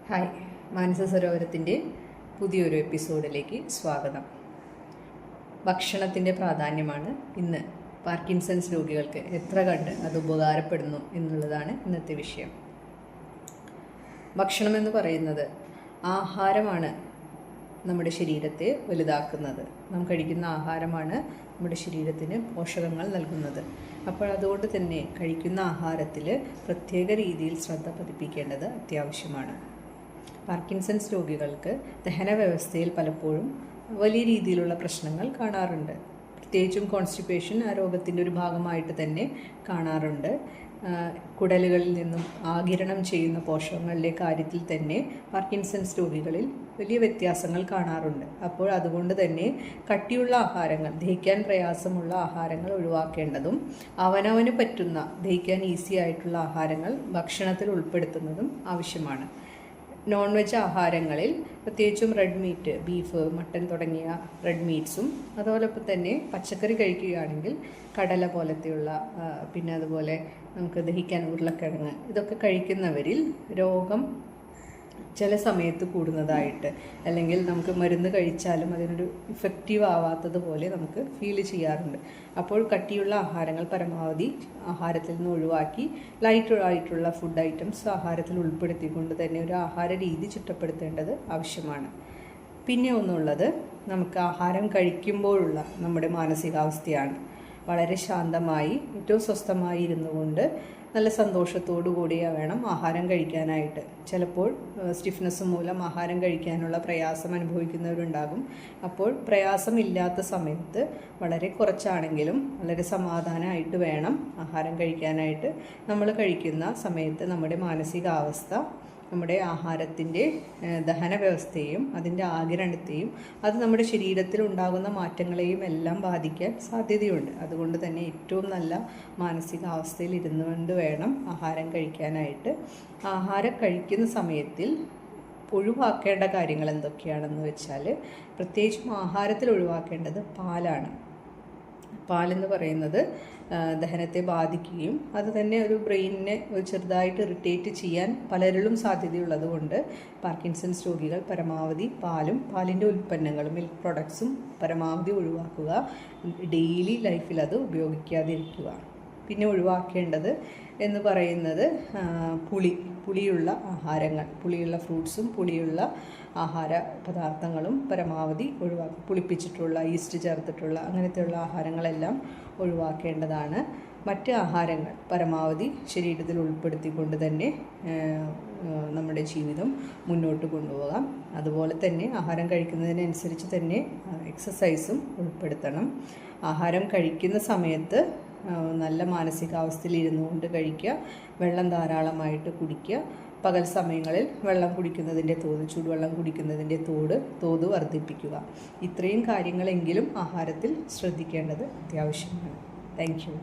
Hi, മാനസ സരോവരത്തിൻ്റെ പുതിയൊരു എപ്പിസോഡിലേക്ക് സ്വാഗതം. ഭക്ഷണത്തിൻ്റെ പ്രാധാന്യമാണ് ഇന്ന് പാർക്കിൻസൺസ് രോഗികൾക്ക് എത്ര കണ്ട് അത് ഉപകാരപ്പെടുന്നു എന്നുള്ളതാണ് ഇന്നത്തെ വിഷയം. ഭക്ഷണം എന്ന് പറയുന്നത് ആഹാരമാണ് നമ്മുടെ ശരീരത്തെ വലുതാക്കുന്നത്. നാം കഴിക്കുന്ന ആഹാരമാണ് നമ്മുടെ ശരീരത്തിന് പോഷകങ്ങൾ നൽകുന്നത്. അപ്പോൾ അതുകൊണ്ട് തന്നെ കഴിക്കുന്ന ആഹാരത്തിൽ പ്രത്യേക രീതിയിൽ ശ്രദ്ധ പതിപ്പിക്കേണ്ടത് അത്യാവശ്യമാണ്. പാർക്കിൻസൺസ് രോഗികൾക്ക് ദഹന വ്യവസ്ഥയിൽ പലപ്പോഴും വലിയ രീതിയിലുള്ള പ്രശ്നങ്ങൾ കാണാറുണ്ട്. പ്രത്യേകിച്ചും കോൺസ്റ്റിപ്പേഷൻ ആ രോഗത്തിൻ്റെ ഒരു ഭാഗമായിട്ട് തന്നെ കാണാറുണ്ട്. കുടലുകളിൽ നിന്നും ആഗിരണം ചെയ്യുന്ന പോഷകങ്ങളുടെ കാര്യത്തിൽ തന്നെ പാർക്കിൻസൺസ് രോഗികളിൽ വലിയ വ്യത്യാസങ്ങൾ കാണാറുണ്ട്. അപ്പോൾ അതുകൊണ്ട് തന്നെ കട്ടിയുള്ള ആഹാരങ്ങൾ, ദഹിക്കാൻ പ്രയാസമുള്ള ആഹാരങ്ങൾ ഒഴിവാക്കേണ്ടതും അവനവന് പറ്റുന്ന ദഹിക്കാൻ ഈസി ആയിട്ടുള്ള ആഹാരങ്ങൾ ഭക്ഷണത്തിൽ ഉൾപ്പെടുത്തുന്നതും ആവശ്യമാണ്. നോൺ വെജ് ആഹാരങ്ങളിൽ പ്രത്യേകിച്ചും റെഡ് മീറ്റ്, ബീഫ്, മട്ടൻ തുടങ്ങിയ റെഡ് മീറ്റ്സും അതോടൊപ്പം തന്നെ പച്ചക്കറി കഴിക്കുകയാണെങ്കിൽ കടല പോലത്തെയുള്ള പിന്നെ അതുപോലെ നമുക്ക് ദഹിക്കാൻ ഉരുളക്കിഴങ്ങ് ഇതൊക്കെ കഴിക്കുന്നവരിൽ രോഗം ചില സമയത്ത് കൂടുന്നതായിട്ട് അല്ലെങ്കിൽ നമുക്ക് മരുന്ന് കഴിച്ചാലും അതിനൊരു ഇഫക്റ്റീവ് ആവാത്തതുപോലെ നമുക്ക് ഫീൽ ചെയ്യാറുണ്ട്. അപ്പോൾ കട്ടിയുള്ള ആഹാരങ്ങൾ പരമാവധി ആഹാരത്തിൽ നിന്ന് ഒഴിവാക്കി ലൈറ്റ് ആയിട്ടുള്ള ഫുഡ് ഐറ്റംസ് ആഹാരത്തിൽ ഉൾപ്പെടുത്തിക്കൊണ്ട് തന്നെ ഒരു ആഹാര രീതി ചിട്ടപ്പെടുത്തേണ്ടത് ആവശ്യമാണ്. പിന്നെ ഒന്നുള്ളത്, നമുക്ക് ആഹാരം കഴിക്കുമ്പോഴുള്ള നമ്മുടെ മാനസികാവസ്ഥയാണ്. വളരെ ശാന്തമായി ഏറ്റവും സ്വസ്ഥമായി ഇരുന്നു കൊണ്ട് നല്ല സന്തോഷത്തോടു കൂടി വേണം ആഹാരം കഴിക്കാനായിട്ട്. ചിലപ്പോൾ സ്റ്റിഫ്നെസ് മൂലം ആഹാരം കഴിക്കാനുള്ള പ്രയാസം അനുഭവിക്കുന്നവരുണ്ടാകും. അപ്പോൾ പ്രയാസമില്ലാത്ത സമയത്ത് വളരെ കുറച്ചാണെങ്കിലും വളരെ സമാധാനമായിട്ട് വേണം ആഹാരം കഴിക്കാനായിട്ട്. നമ്മൾ കഴിക്കുന്ന സമയത്ത് നമ്മുടെ മാനസികാവസ്ഥ നമ്മുടെ ആഹാരത്തിൻ്റെ ദഹന വ്യവസ്ഥയെയും അതിൻ്റെ ആഗിരണത്തെയും അത് നമ്മുടെ ശരീരത്തിൽ ഉണ്ടാകുന്ന മാറ്റങ്ങളെയും എല്ലാം ബാധിക്കാൻ സാധ്യതയുണ്ട്. അതുകൊണ്ട് തന്നെ ഏറ്റവും നല്ല മാനസികാവസ്ഥയിൽ ഇരുന്നുകൊണ്ട് വേണം ആഹാരം കഴിക്കാനായിട്ട്. ആഹാരം കഴിക്കുന്ന സമയത്തിൽ ഒഴിവാക്കേണ്ട കാര്യങ്ങൾ എന്തൊക്കെയാണെന്ന് വെച്ചാൽ, പ്രത്യേകിച്ചും ആഹാരത്തിൽ ഒഴിവാക്കേണ്ടത് പാലാണ്. പാലെന്ന് പറയുന്നത് ദഹനത്തെ ബാധിക്കുകയും അത് തന്നെ ഒരു ബ്രെയിനിനെ ചെറുതായിട്ട് ഇറിറ്റേറ്റ് ചെയ്യാൻ പലരിലും സാധ്യതയുള്ളത് കൊണ്ട് പാർക്കിൻസൺസ് രോഗികൾ പരമാവധി പാലും പാലിൻ്റെ ഉൽപ്പന്നങ്ങളും മിൽക്ക് പ്രൊഡക്ട്സും പരമാവധി ഒഴിവാക്കുക. ഡെയിലി ലൈഫിൽ അത് ഉപയോഗിക്കാതിരിക്കുക. പിന്നെ ഒഴിവാക്കേണ്ടത് എന്ന് പറയുന്നത് പുളിയുള്ള ആഹാരങ്ങൾ, പുളിയുള്ള ഫ്രൂട്ട്സും പുളിയുള്ള ആഹാര പദാർത്ഥങ്ങളും പരമാവധി ഒഴിവാക്കുക. പുളിപ്പിച്ചിട്ടുള്ള, ഈസ്റ്റ് ചേർത്തിട്ടുള്ള അങ്ങനത്തെയുള്ള ആഹാരങ്ങളെല്ലാം ഒഴിവാക്കേണ്ടതാണ്. മറ്റ് ആഹാരങ്ങൾ പരമാവധി ശരീരത്തിൽ ഉൾപ്പെടുത്തിക്കൊണ്ട് തന്നെ നമ്മുടെ ജീവിതം മുന്നോട്ട് കൊണ്ടുപോകാം. അതുപോലെ തന്നെ ആഹാരം കഴിക്കുന്നതിനനുസരിച്ച് തന്നെ എക്സസൈസും ഉൾപ്പെടുത്തണം. ആഹാരം കഴിക്കുന്ന സമയത്ത് നല്ല മാനസികാവസ്ഥയിൽ ഇരുന്നു കൊണ്ട് കഴിക്കുക. വെള്ളം ധാരാളമായിട്ട് കുടിക്കുക. പകൽ സമയങ്ങളിൽ വെള്ളം കുടിക്കുന്നതിൻ്റെ ചൂടുവെള്ളം കുടിക്കുന്നതിൻ്റെ തോത് വർദ്ധിപ്പിക്കുക. ഇത്രയും കാര്യങ്ങളെങ്കിലും ആഹാരത്തിൽ ശ്രദ്ധിക്കേണ്ടത് അത്യാവശ്യമാണ്. Thank you.